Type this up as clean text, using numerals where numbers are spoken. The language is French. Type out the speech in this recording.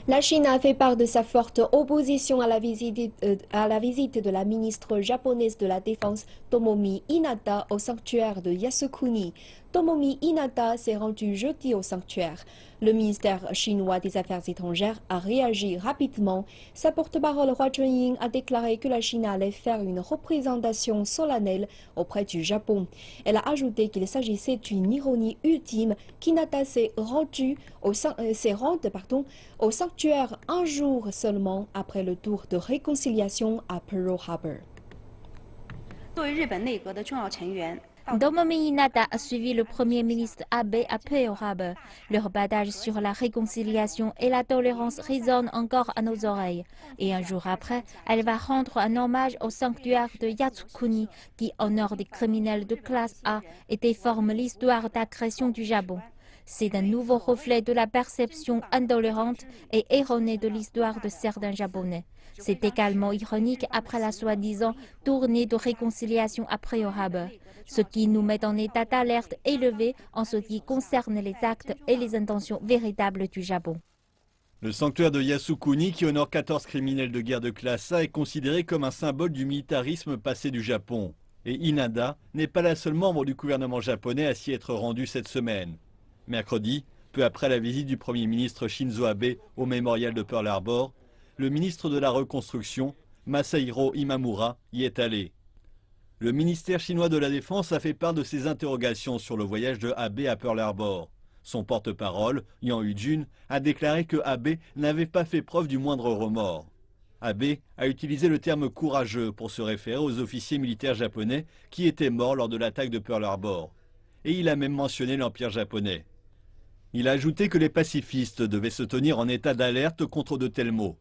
La Chine a fait part de sa forte opposition à la visite de la ministre japonaise de la Défense Tomomi Inada au sanctuaire de Yasukuni. Tomomi Inada s'est rendue jeudi au sanctuaire. Le ministère chinois des Affaires étrangères a réagi rapidement. Sa porte-parole Hua Chunying a déclaré que la Chine allait faire une représentation solennelle auprès du Japon. Elle a ajouté qu'il s'agissait d'une ironie ultime qu'Inada s'est rendue au sanctuaire un jour seulement après le tour de réconciliation à Pearl Harbor. Tomomi Inada a suivi le Premier ministre Abe à Pearl Harbor. Leur badage sur la réconciliation et la tolérance résonnent encore à nos oreilles. Et un jour après, elle va rendre un hommage au sanctuaire de Yasukuni qui honore des criminels de classe A et déforme l'histoire d'agression du Japon. C'est un nouveau reflet de la perception intolérante et erronée de l'histoire de certains Japonais. C'est également ironique après la soi-disant tournée de réconciliation à Pearl Harbor, ce qui nous met en état d'alerte élevé en ce qui concerne les actes et les intentions véritables du Japon. Le sanctuaire de Yasukuni, qui honore 14 criminels de guerre de classe A, est considéré comme un symbole du militarisme passé du Japon. Et Inada n'est pas la seule membre du gouvernement japonais à s'y être rendue cette semaine. Mercredi, peu après la visite du Premier ministre Shinzo Abe au mémorial de Pearl Harbor, le ministre de la Reconstruction, Masahiro Imamura, y est allé. Le ministère chinois de la Défense a fait part de ses interrogations sur le voyage de Abe à Pearl Harbor. Son porte-parole, Yang Hu-jun, a déclaré que Abe n'avait pas fait preuve du moindre remords. Abe a utilisé le terme courageux pour se référer aux officiers militaires japonais qui étaient morts lors de l'attaque de Pearl Harbor. Et il a même mentionné l'Empire japonais. Il a ajouté que les pacifistes devaient se tenir en état d'alerte contre de tels mots.